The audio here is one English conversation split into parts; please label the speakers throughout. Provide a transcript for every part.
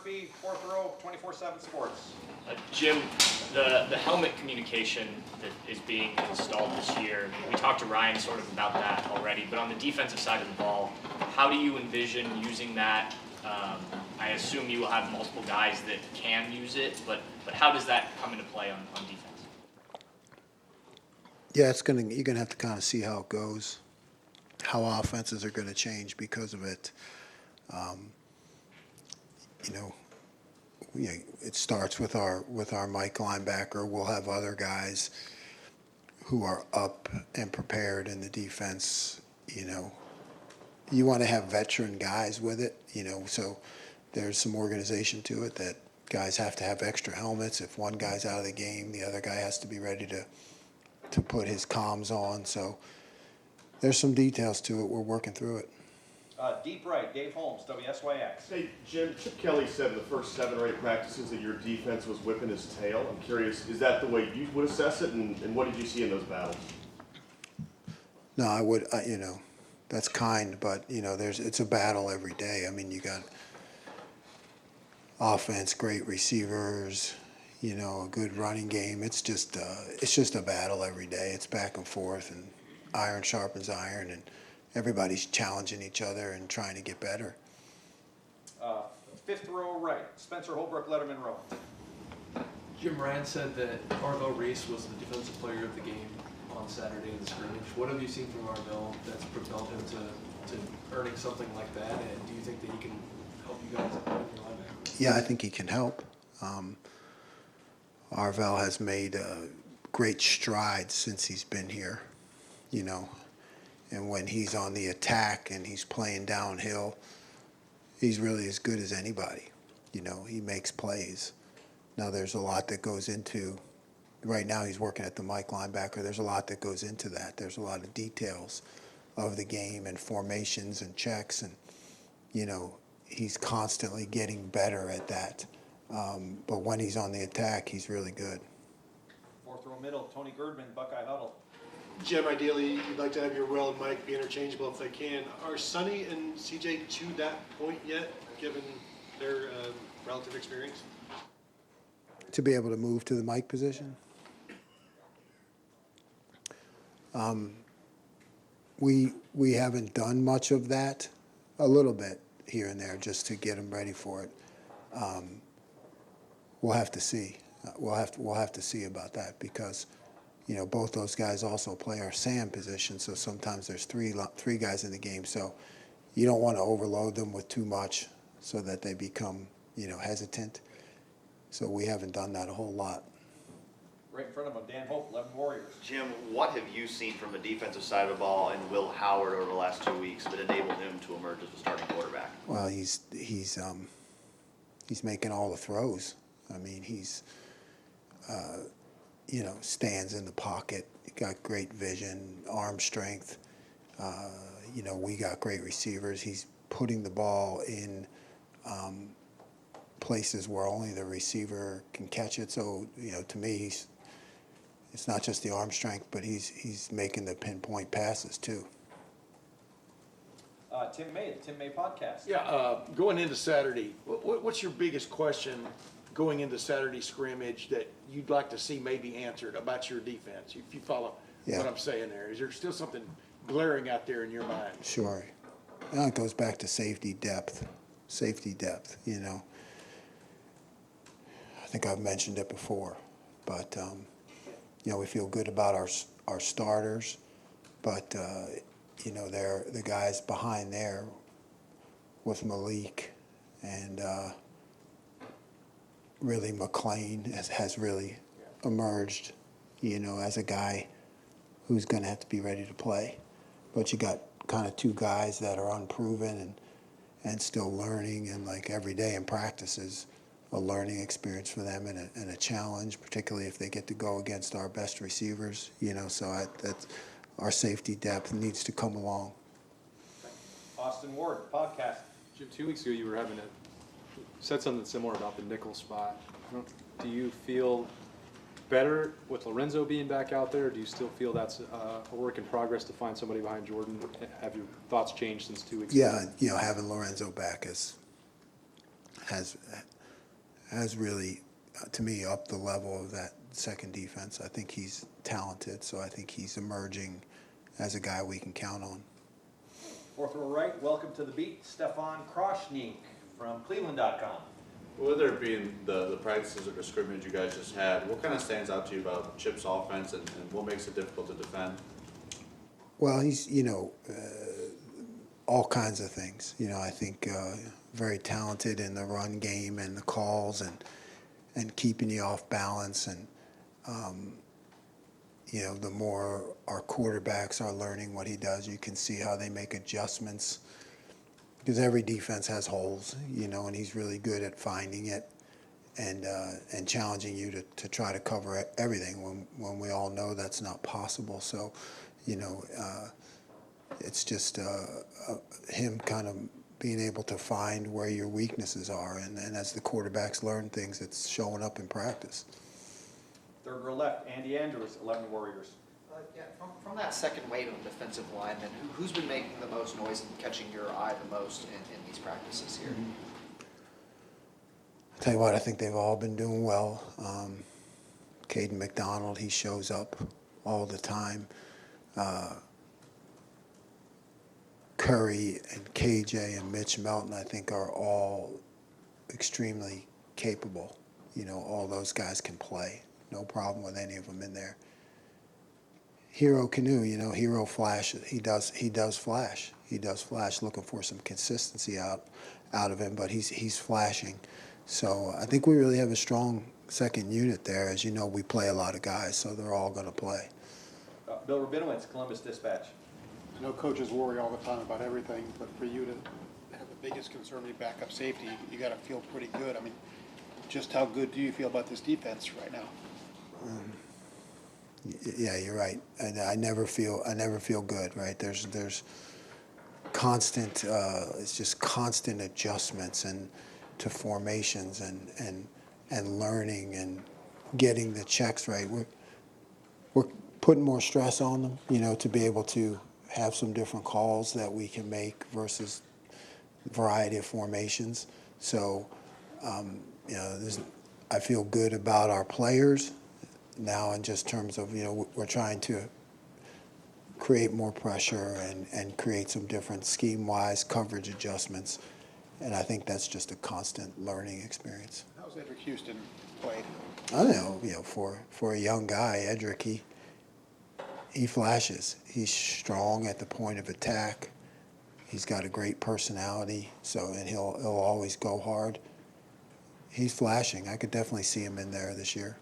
Speaker 1: Murphy, fourth row, 24/7 Sports.
Speaker 2: Jim, the helmet communication that is being installed this year, we talked to Ryan sort of about that already, but on the defensive side of the ball, how do you envision using that? I assume you will have multiple guys that can use it, but how does that come into play on defense?
Speaker 3: Yeah, you're gonna have to kind of see how it goes, how offenses are gonna change because of it. You know, it starts with our Mike linebacker. We'll have other guys who are up and prepared in the defense. You want to have veteran guys with it. So there's some organization to it that guys have to have extra helmets. If one guy's out of the game, the other guy has to be ready to put his comms on. So there's some details to it. We're working through it.
Speaker 1: Deep right, Dave Holmes, WSYX.
Speaker 4: Hey, Jim, Chip Kelly said in the first 7 or 8 practices that your defense was whipping his tail. I'm curious, is that the way you would assess it, and what did you see in those battles?
Speaker 3: No, I would, that's kind, but, it's a battle every day. I mean, you got offense, great receivers, a good running game. It's just a battle every day. It's back and forth, and iron sharpens iron, and everybody's challenging each other and trying to get better.
Speaker 1: Fifth row right, Spencer Holbrook, Letterman row.
Speaker 5: Jim Ryan said that Arvell Reese was the defensive player of the game on Saturday in the scrimmage. What have you seen from Arvell that's propelled him to earning something like that? And do you think that he can help you guys out in your linebacker?
Speaker 3: Yeah, I think he can help. Arvell has made great strides since he's been here, and when he's on the attack and he's playing downhill, he's really as good as anybody. He makes plays. Now there's a lot that goes into, right now he's working at the Mike linebacker, there's a lot that goes into that. There's a lot of details of the game and formations and checks, and, he's constantly getting better at that. But when he's on the attack, he's really good.
Speaker 1: Fourth row middle, Tony Girdman, Buckeye Huddle.
Speaker 6: Jim, ideally, you'd like to have your Will and Mike be interchangeable if they can. Are Sonny and CJ to that point yet, given their relative experience?
Speaker 3: To be able to move to the Mike position? We haven't done much of that, a little bit here and there, just to get them ready for it. We'll have to see. We'll have to see about that because, both those guys also play our Sam position. So sometimes there's three guys in the game. So you don't want to overload them with too much, so that they become, hesitant. So we haven't done that a whole lot.
Speaker 1: Right in front of him, Dan Hope, 11 Warriors.
Speaker 7: Jim, what have you seen from the defensive side of the ball and Will Howard over the last 2 weeks that enabled him to emerge as a starting quarterback?
Speaker 3: Well, he's making all the throws. I mean, he's stands in the pocket. He got great vision, arm strength. We got great receivers. He's putting the ball in places where only the receiver can catch it. So, to me, it's not just the arm strength, but he's making the pinpoint passes too.
Speaker 1: Tim May, the Tim May podcast.
Speaker 8: Yeah, going into Saturday, what's your biggest question going into Saturday scrimmage that you'd like to see maybe answered about your defense? If you follow what I'm saying there, is there still something glaring out there in your mind?
Speaker 3: Sure. It goes back to safety depth. I think I've mentioned it before, but we feel good about our starters, but they're the guys behind there with Malik and really McLean has really emerged, as a guy who's going to have to be ready to play. But you got kind of two guys that are unproven and still learning, and like every day in practice is a learning experience for them and a challenge, particularly if they get to go against our best receivers. So that's our safety depth needs to come along.
Speaker 1: Austin Ward, podcast.
Speaker 9: Jim, 2 weeks ago you were said something similar about the nickel spot. Do you feel better with Lorenzo being back out there? Or do you still feel that's a work in progress to find somebody behind Jordan? Have your thoughts changed since 2 weeks ago?
Speaker 3: Yeah, having Lorenzo back has really, to me, upped the level of that second defense. I think he's talented, so I think he's emerging as a guy we can count on.
Speaker 1: Fourth row right, welcome to the beat, Stefan Kroshnik from Cleveland.com.
Speaker 10: Whether it be in the practices or the scrimmage you guys just had, what kind of stands out to you about Chip's offense and what makes it difficult to defend?
Speaker 3: Well, he's, all kinds of things. I think very talented in the run game and the calls and keeping you off balance. And, the more our quarterbacks are learning what he does, you can see how they make adjustments. Because every defense has holes, and he's really good at finding it and challenging you to try to cover everything when we all know that's not possible. So, it's just him kind of being able to find where your weaknesses are. And as the quarterbacks learn things, it's showing up in practice.
Speaker 1: Third row left, Andy Andrews, 11 Warriors.
Speaker 11: From that second wave of defensive linemen, who's been making the most noise and catching your eye the most in these practices here?
Speaker 3: I'll tell you what, I think they've all been doing well. Caden McDonald, he shows up all the time. Curry and KJ and Mitch Melton, I think, are all extremely capable. All those guys can play. No problem with any of them in there. Hero Canoe, Hero Flash, he does flash. He does flash, looking for some consistency out of him, but he's flashing. So I think we really have a strong second unit there. As you know, we play a lot of guys, so they're all going to play.
Speaker 1: Bill Rabinowitz, Columbus Dispatch.
Speaker 12: I know coaches worry all the time about everything, but for you to have the biggest concern with backup safety, you got to feel pretty good. I mean, just how good do you feel about this defense right now?
Speaker 3: Yeah, you're right. And I never feel good, right? There's constant, it's just constant adjustments and to formations and learning and getting the checks right. We're putting more stress on them, to be able to have some different calls that we can make versus variety of formations. So, I feel good about our players now in just terms of, we're trying to create more pressure and create some different scheme-wise coverage adjustments. And I think that's just a constant learning experience.
Speaker 12: How's Edric Houston played?
Speaker 3: I don't know, for a young guy, Edric, he flashes. He's strong at the point of attack. He's got a great personality, and he'll always go hard. He's flashing. I could definitely see him in there this year.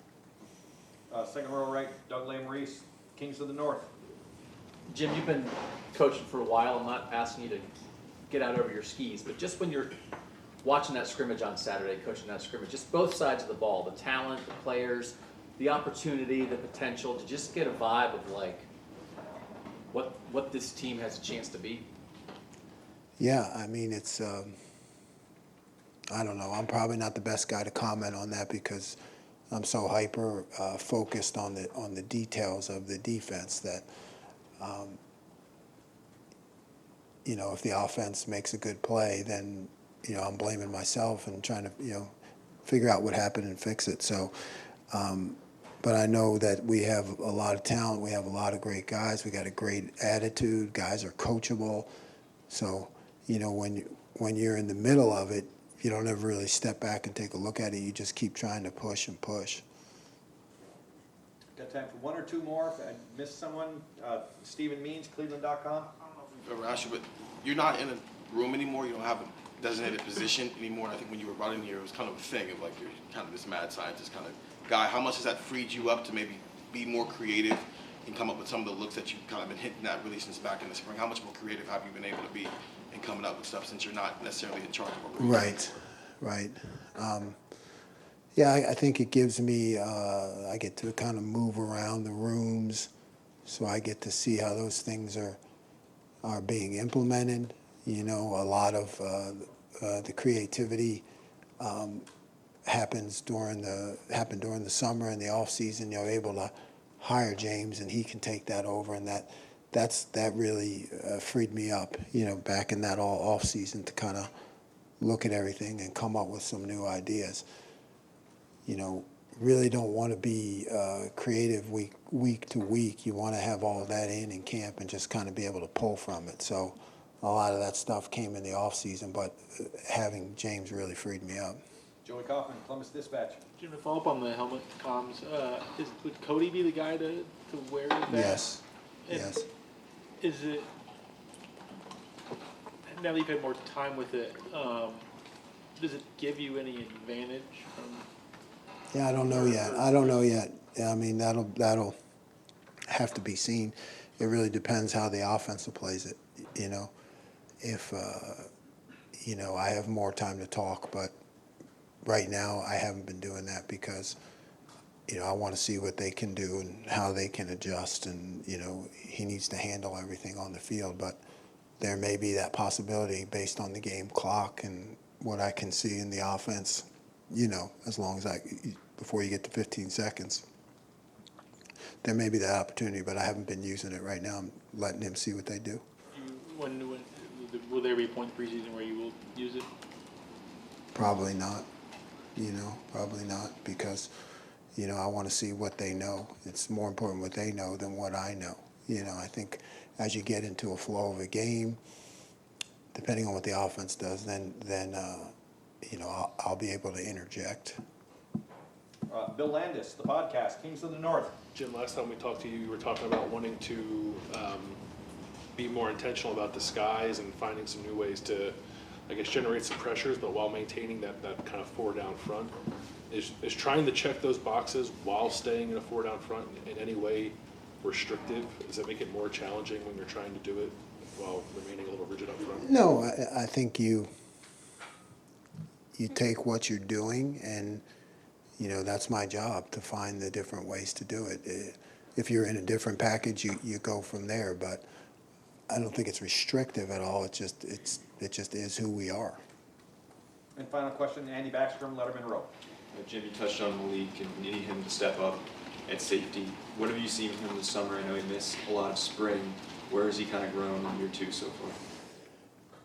Speaker 1: Second row right, Doug Maurice, Kings of the North.
Speaker 13: Jim, you've been coaching for a while. I'm not asking you to get out over your skis, but just when you're watching that scrimmage on Saturday, coaching that scrimmage, just both sides of the ball, the talent, the players, the opportunity, the potential, to just get a vibe of like what this team has a chance to be.
Speaker 3: Yeah, I mean, it's, I don't know. I'm probably not the best guy to comment on that because I'm so hyper focused on the details of the defense that, if the offense makes a good play, then, I'm blaming myself and trying to, figure out what happened and fix it. So, but I know that we have a lot of talent. We have a lot of great guys. We got a great attitude. Guys are coachable. So, when you're in the middle of it, you don't ever really step back and take a look at it. You just keep trying to push and push.
Speaker 1: Got time for one or two more. If I missed someone, Stephen Means, Cleveland.com.
Speaker 14: I don't know if we've ever asked you, but you're not in a room anymore. You don't have a designated position anymore. And I think when you were brought in here, it was kind of a thing of like you're kind of this mad scientist kind of guy. How much has that freed you up to maybe be more creative and come up with some of the looks that you've kind of been hinting at really since back in the spring? How much more creative have you been able to be in coming up with stuff since you're not necessarily in charge of it?
Speaker 3: Right. Yeah, I think it gives me, I get to kind of move around the rooms, so I get to see how those things are being implemented. A lot of the creativity happened during the summer and the off season. You're able to hire James and he can take that over, and that really freed me up. Back in that all off season to kind of look at everything and come up with some new ideas. You know, really don't want to be creative week to week. You want to have all that in camp and just kind of be able to pull from it. So a lot of that stuff came in the off season, but having James really freed me up.
Speaker 1: Joey Kaufman, Columbus Dispatch.
Speaker 15: Jim, to follow up on the helmet comms, would Cody be the guy to wear that?
Speaker 3: Yes.
Speaker 15: And
Speaker 3: Yes.
Speaker 15: Is it, now that you've had more time with it, does it give you any advantage from?
Speaker 3: Yeah, I don't know yet. I don't know yet. I mean, that'll have to be seen. It really depends how the offensive plays it. You know, if you know, I have more time to talk, but right now I haven't been doing that because, you know, I want to see what they can do and how they can adjust. And you know, he needs to handle everything on the field, but there may be that possibility based on the game clock and what I can see in the offense. You know, as long as before you get to 15 seconds, there may be that opportunity, but I haven't been using it right now. I'm letting him see what they do.
Speaker 15: When will there be a point in preseason where you will use it?
Speaker 3: Probably not. You know, probably not because, you know, I want to see what they know. It's more important what they know than what I know. You know, I think as you get into a flow of a game, depending on what the offense does, then you know, I'll be able to interject.
Speaker 1: Bill Landis, the podcast, Kings of the North.
Speaker 16: Jim, last time we talked to you, you were talking about wanting to be more intentional about the skies and finding some new ways to, I guess, generate some pressures, but while maintaining that kind of 4 down front. Is trying to check those boxes while staying in a 4 down front in any way restrictive? Does it make it more challenging when you're trying to do it while remaining a little rigid up front?
Speaker 3: No, I think you take what you're doing, and you know, that's my job to find the different ways to do it. If you're in a different package, you go from there. But I don't think it's restrictive at all. It just is who we are.
Speaker 1: And final question, Andy Backstrom, Letterman Row.
Speaker 17: Jim, you touched on Malik and needing him to step up at safety. What have you seen from him this summer? I know he missed a lot of spring. Where has he kind of grown in year 2 so far?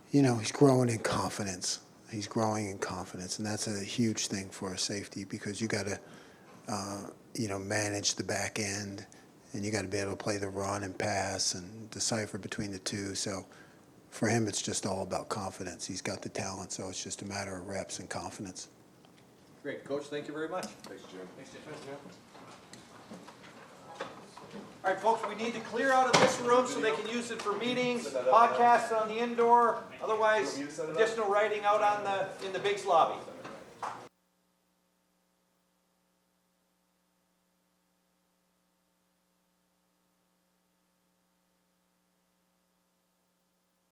Speaker 3: You know, he's growing in confidence. He's growing in confidence, and that's a huge thing for a safety because you got to, you know, manage the back end, and you got to be able to play the run and pass and decipher between the two. So for him, it's just all about confidence. He's got the talent, so it's just a matter of reps and confidence.
Speaker 1: Great, Coach, thank you very much.
Speaker 4: Thanks, Jim.
Speaker 1: Thanks, Jim. All right, folks, we need to clear out of this room so they can use it for meetings, podcasts on the indoor, otherwise additional writing out in the Biggs lobby.